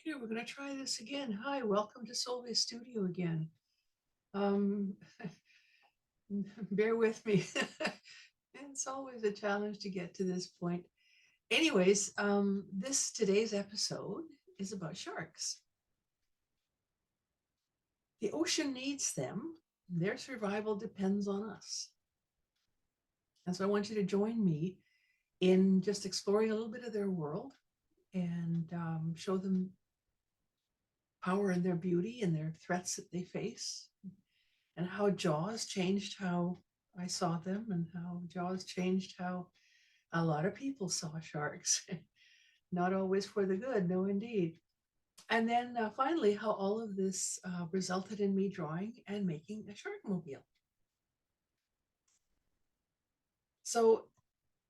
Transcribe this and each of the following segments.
Okay, we're going to try this again. Hi, welcome to Solvay Studio again. Um, bear with me. It's always a challenge to get to this point. Anyways, this today's episode is about sharks. The ocean needs them. Their survival depends on us. And so I want you to join me in just exploring a little bit of their world and show them power and their beauty and their threats that they face and how Jaws changed how I saw them and how Jaws changed how a lot of people saw sharks. Not always for the good, no, indeed. And then finally, how all of this resulted in me drawing and making a shark mobile. So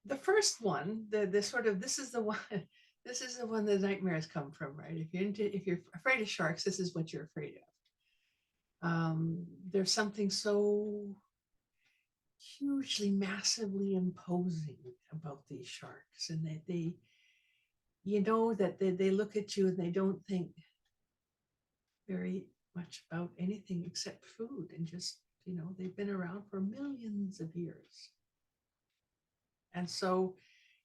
the first one, the sort of this is the one, this is the one the nightmares come from, right? If you're afraid of sharks, this is what you're afraid of. There's something so hugely, massively imposing about these sharks, and they you know that they look at you and they don't think very much about anything except food, and just they've been around for millions of years, and so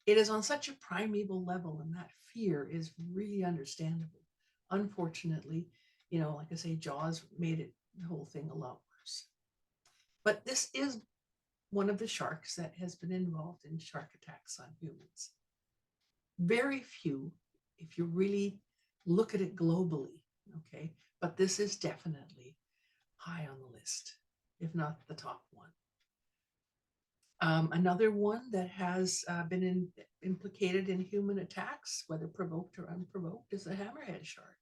it is on such a primeval level, and that fear is really understandable. Unfortunately, like I say, Jaws made it the whole thing a lot worse. But this is one of the sharks that has been involved in shark attacks on humans. Very few, if you really look at it globally, okay? But this is definitely high on the list, if not the top one. Another one that has been implicated in human attacks, whether provoked or unprovoked, is the hammerhead shark.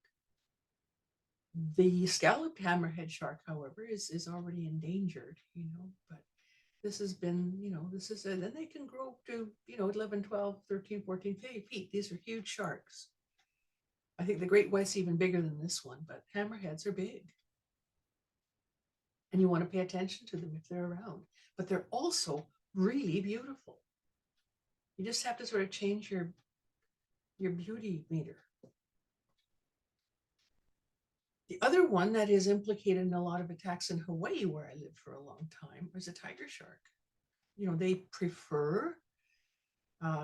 The scalloped hammerhead shark, however, is already endangered, but this has been, this is, and then they can grow up to, 11, 12, 13, 14 feet. These are huge sharks. I think the great white's even bigger than this one, but hammerheads are big. And you want to pay attention to them if they're around. But they're also really beautiful. You just have to sort of change your beauty meter. The other one that is implicated in a lot of attacks in Hawaii, where I lived for a long time, was a tiger shark. They prefer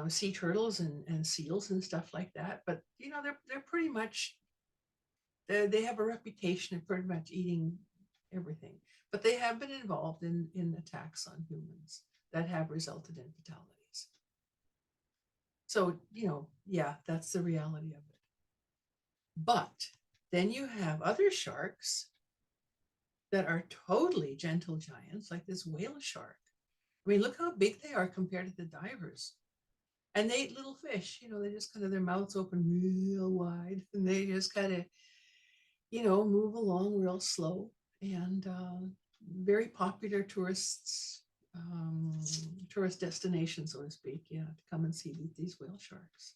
sea turtles and seals and stuff like that, but they're pretty much they have a reputation of pretty much eating everything. But they have been involved in attacks on humans that have resulted in fatalities. So yeah, that's the reality of it. But then you have other sharks that are totally gentle giants, like this whale shark. I mean, look how big they are compared to the divers. And they eat little fish, they just kind of their mouths open real wide, and they just kind of, move along real slow, and very popular tourist destination, so to speak, yeah, to come and see these whale sharks.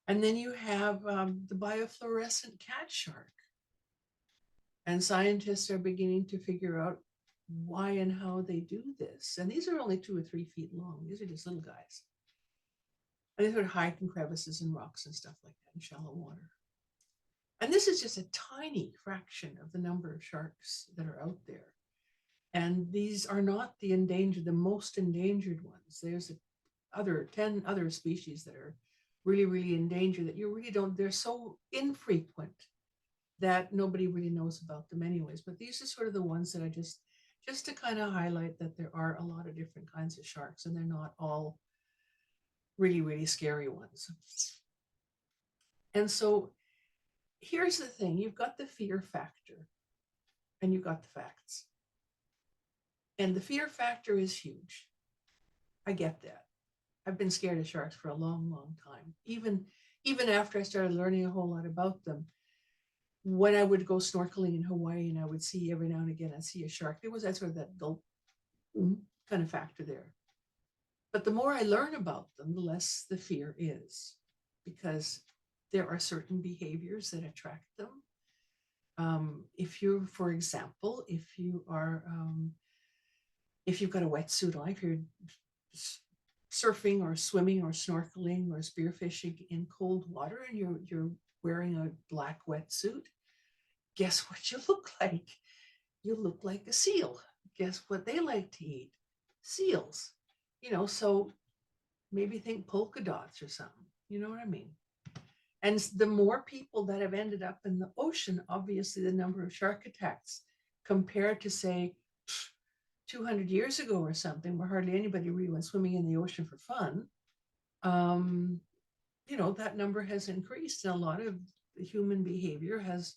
And then you have the biofluorescent cat shark. And scientists are beginning to figure out why and how they do this. And these are only 2 or 3 feet long. These are just little guys. And they sort of hide in crevices and rocks and stuff like that in shallow water. And this is just a tiny fraction of the number of sharks that are out there. And these are not the most endangered ones. There's 10 other species that are really, really endangered that you really don't, they're so infrequent that nobody really knows about them anyways. But these are sort of the ones that I just to kind of highlight that there are a lot of different kinds of sharks, and they're not all really, really scary ones. And so here's the thing, you've got the fear factor and you've got the facts. And the fear factor is huge. I get that. I've been scared of sharks for a long, long time. Even after I started learning a whole lot about them, when I would go snorkeling in Hawaii and I would see every now and again, I'd see a shark, there was that sort of that gulp kind of factor there. But the more I learn about them, the less the fear is, because there are certain behaviors that attract them. If you, for example, if you've got a wetsuit on, if you're surfing or swimming or snorkeling or spearfishing in cold water and you're wearing a black wetsuit, guess what you look like? You look like a seal. Guess what they like to eat? Seals. So maybe think polka dots or something. You know what I mean? And the more people that have ended up in the ocean, obviously the number of shark attacks compared to, say, 200 years ago or something, where hardly anybody really went swimming in the ocean for fun, um, that number has increased. And a lot of human behavior has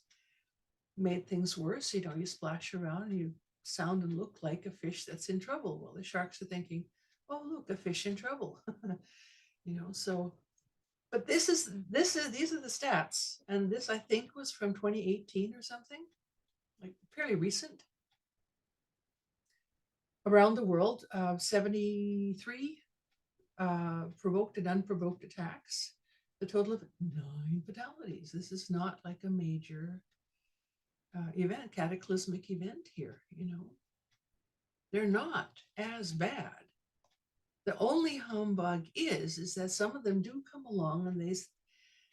made things worse. You splash around and you sound and look like a fish that's in trouble. Well, the sharks are thinking, oh, look, a fish in trouble. So, but these are the stats. And this, I think, was from 2018 or something, like fairly recent. Around the world, 73 provoked and unprovoked attacks, a total of 9 fatalities. This is not like a major event, cataclysmic event here. They're not as bad. The only humbug is that some of them do come along and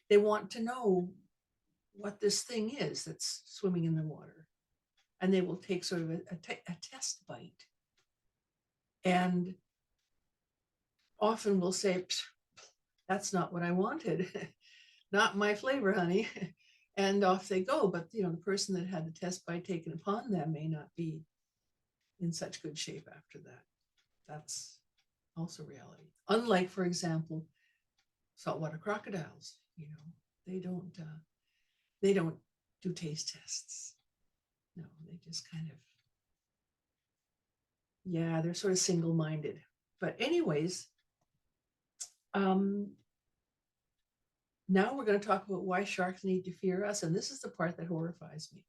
they want to know what this thing is that's swimming in the water. And they will take sort of a test bite. And often will say, that's not what I wanted. Not my flavor, honey. And off they go. But, the person that had the test bite taken upon them may not be in such good shape after that. That's also reality. Unlike, for example, saltwater crocodiles, they don't do taste tests. No, they just kind of, yeah, they're sort of single-minded. But anyways, now we're going to talk about why sharks need to fear us. And this is the part that horrifies me.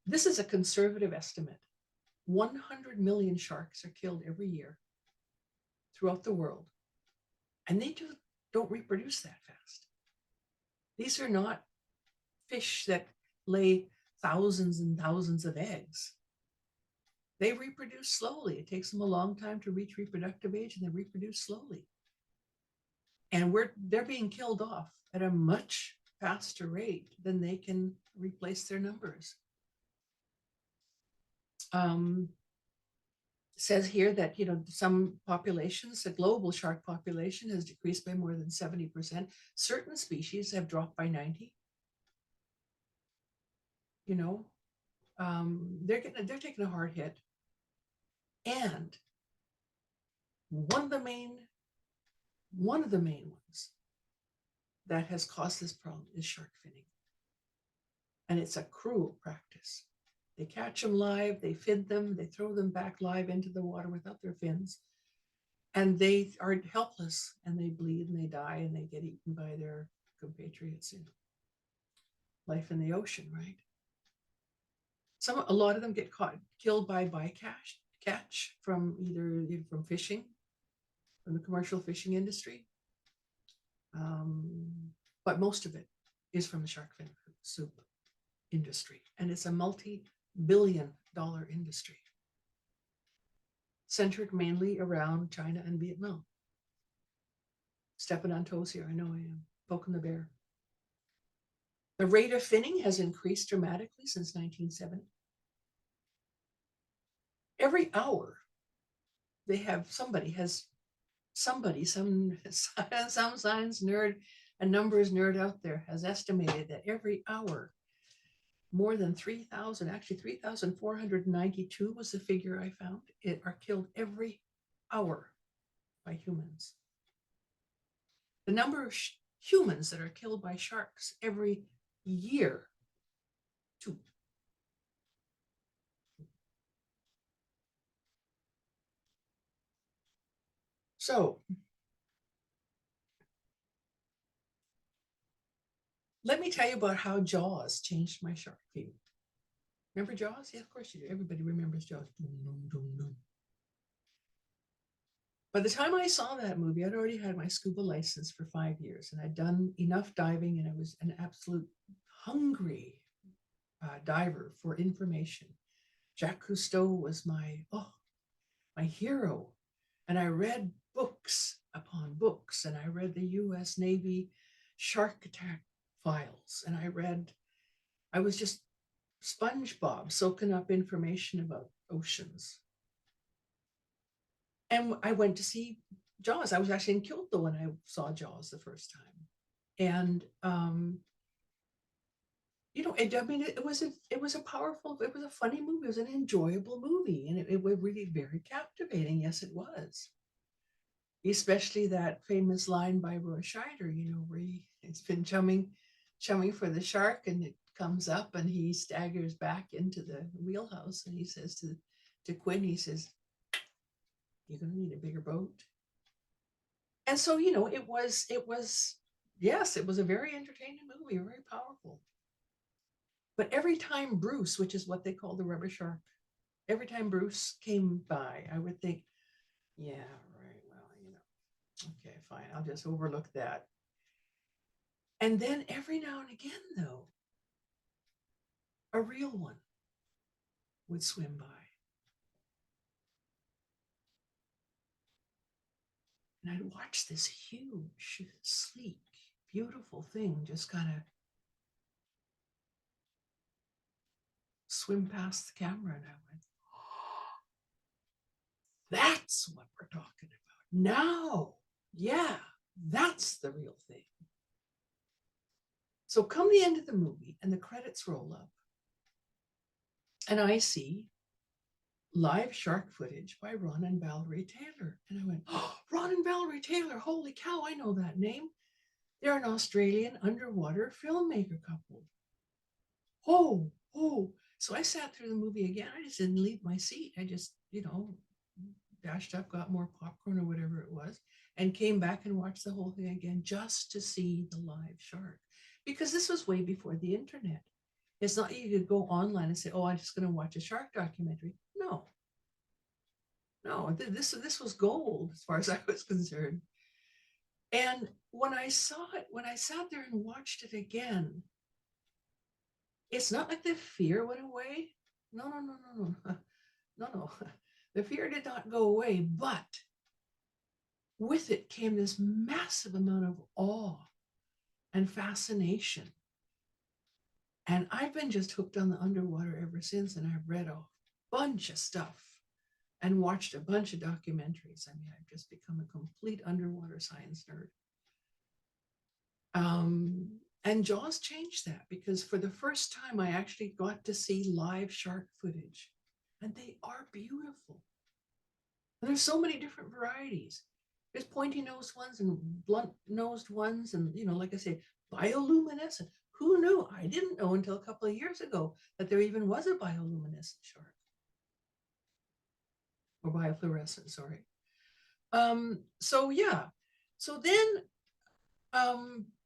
This is a conservative estimate. 100 million sharks are killed every year throughout the world. And they don't reproduce that fast. These are not fish that lay thousands and thousands of eggs. They reproduce slowly. It takes them a long time to reach reproductive age, and they reproduce slowly. And they're being killed off at a much faster rate than they can replace their numbers. Says here that some populations, the global shark population has decreased by more than 70%. Certain species have dropped by 90. They're taking a hard hit. And one of the main ones that has caused this problem is shark finning. And it's a cruel practice. They catch them live, they feed them, they throw them back live into the water without their fins. And they are helpless, and they bleed and they die and they get eaten by their compatriots in life in the ocean, right? A lot of them get killed by bycatch from from fishing, from the commercial fishing industry. But most of it is from the shark fin soup industry. And it's a multi-billion-dollar industry centered mainly around China and Vietnam. Stepping on toes here, I know I am, poking the bear. The rate of finning has increased dramatically since 1970. Every hour, some science nerd, a numbers nerd out there has estimated that every hour, more than 3,000, actually 3,492 was the figure I found, are killed every hour by humans. The number of humans that are killed by sharks every year, 2. So let me tell you about how Jaws changed my shark view. Remember Jaws? Yeah, of course you do. Everybody remembers Jaws. By the time I saw that movie, I'd already had my scuba license for 5 years, and I'd done enough diving, and I was an absolute hungry diver for information. Jacques Cousteau was my hero. And I read books upon books, and I read the US Navy shark attack files, and I was just SpongeBob soaking up information about oceans. And I went to see Jaws. I was actually in Kyoto when I saw Jaws the first time. And I mean, it was a powerful, it was a funny movie. It was an enjoyable movie, and it was really very captivating. Yes, it was. Especially that famous line by Roy Scheider, where he's been chumming for the shark, and it comes up, and he staggers back into the wheelhouse, and he says to Quinn, he says, "You're going to need a bigger boat." And so, yes, it was a very entertaining movie, very powerful. But every time Bruce, which is what they call the rubber shark, every time Bruce came by, I would think, yeah, right, well, okay, fine, I'll just overlook that. And then every now and again, though, a real one would swim by. And I'd watch this huge, sleek, beautiful thing just kind of swim past the camera. And I went, oh, that's what we're talking about. Now, yeah, that's the real thing. So come the end of the movie and the credits roll up, and I see live shark footage by Ron and Valerie Taylor. And I went, oh, Ron and Valerie Taylor, holy cow, I know that name. They're an Australian underwater filmmaker couple. Oh. So I sat through the movie again. I just didn't leave my seat. I just, dashed up, got more popcorn or whatever it was, and came back and watched the whole thing again just to see the live shark. Because this was way before the internet. It's not you could go online and say, oh, I'm just going to watch a shark documentary. No, this was gold as far as I was concerned. And when I saw it, when I sat there and watched it again, it's not like the fear went away. No. The fear did not go away, but with it came this massive amount of awe and fascination. And I've been just hooked on the underwater ever since, and I've read a bunch of stuff and watched a bunch of documentaries. I mean, I've just become a complete underwater science nerd. And Jaws changed that, because for the first time, I actually got to see live shark footage, and they are beautiful. And there's so many different varieties. There's pointy-nosed ones and blunt-nosed ones, and like I say, bioluminescent. Who knew? I didn't know until a couple of years ago that there even was a bioluminescent shark, or biofluorescent. Sorry. So yeah. So then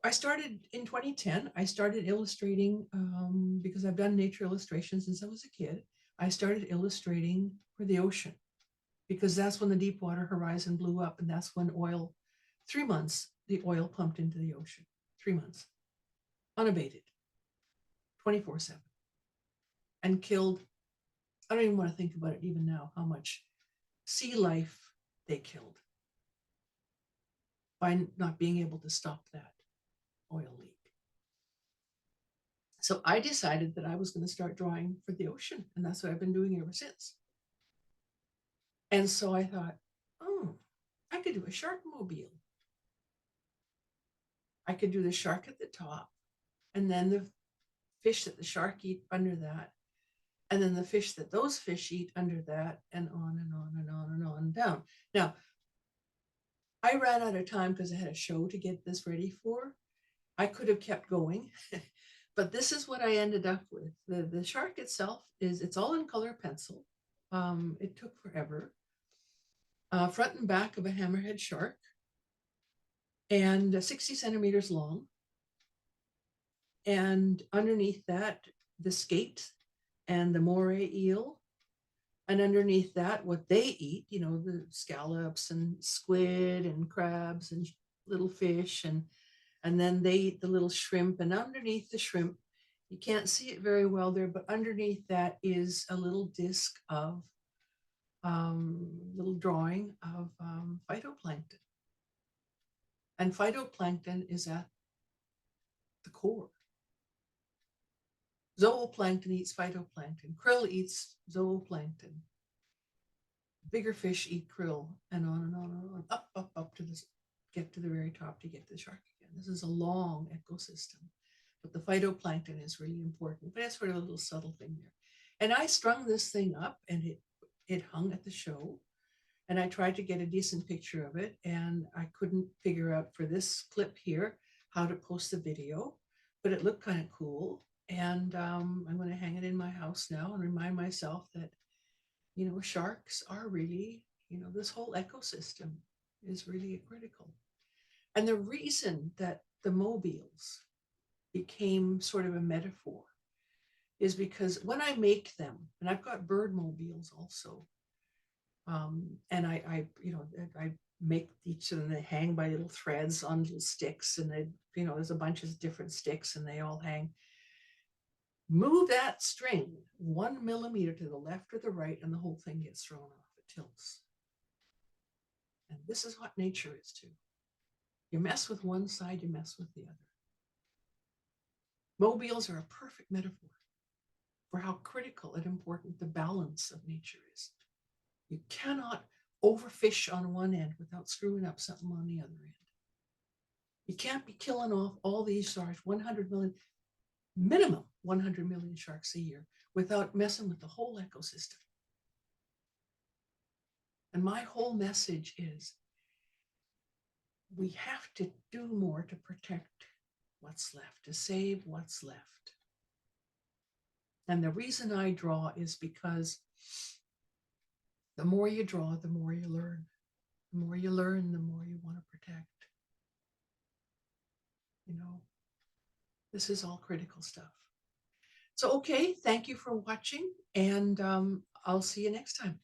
I started in 2010. I started illustrating because I've done nature illustrations since I was a kid. I started illustrating for the ocean, because that's when the Deepwater Horizon blew up, and that's when 3 months, the oil pumped into the ocean. 3 months, unabated, 24/7, and killed. I don't even want to think about it even now, how much sea life they killed by not being able to stop that oil leak. So I decided that I was going to start drawing for the ocean, and that's what I've been doing ever since. And so I thought, oh, I could do a shark mobile. I could do the shark at the top, and then the fish that the shark eat under that, and then the fish that those fish eat under that, and on and on and on and on and down. Now, I ran out of time because I had a show to get this ready for. I could have kept going, but this is what I ended up with. The shark itself it's all in color pencil. It took forever. Front and back of a hammerhead shark, and 60 centimeters long. And underneath that, the skate and the moray eel. And underneath that, what they eat, the scallops and squid and crabs and little fish. And then they eat the little shrimp. And underneath the shrimp, you can't see it very well there, but underneath that is a little disc of little drawing of phytoplankton. And phytoplankton is at the core. Zooplankton eats phytoplankton. Krill eats zooplankton. Bigger fish eat krill, and on and on and on, up to this, get to the very top to get to the shark again. This is a long ecosystem, but the phytoplankton is really important. But that's sort of a little subtle thing there. And I strung this thing up, and it hung at the show. And I tried to get a decent picture of it, and I couldn't figure out for this clip here how to post the video, but it looked kind of cool. And I'm going to hang it in my house now and remind myself that, sharks are really, this whole ecosystem is really critical. And the reason that the mobiles became sort of a metaphor is because when I make them, and I've got bird mobiles also, and I make each of them, they hang by little threads on little sticks, and there's a bunch of different sticks, and they all hang. Move that string 1 millimeter to the left or the right, and the whole thing gets thrown off. It tilts. And this is what nature is too. You mess with one side, you mess with the other. Mobiles are a perfect metaphor for how critical and important the balance of nature is. You cannot overfish on one end without screwing up something on the other end. You can't be killing off all these sharks, 100 million, minimum 100 million sharks a year, without messing with the whole ecosystem. And my whole message is we have to do more to protect what's left, to save what's left. And the reason I draw is because the more you draw, the more you learn. The more you learn, the more you want to protect. This is all critical stuff. So, okay, thank you for watching, and I'll see you next time.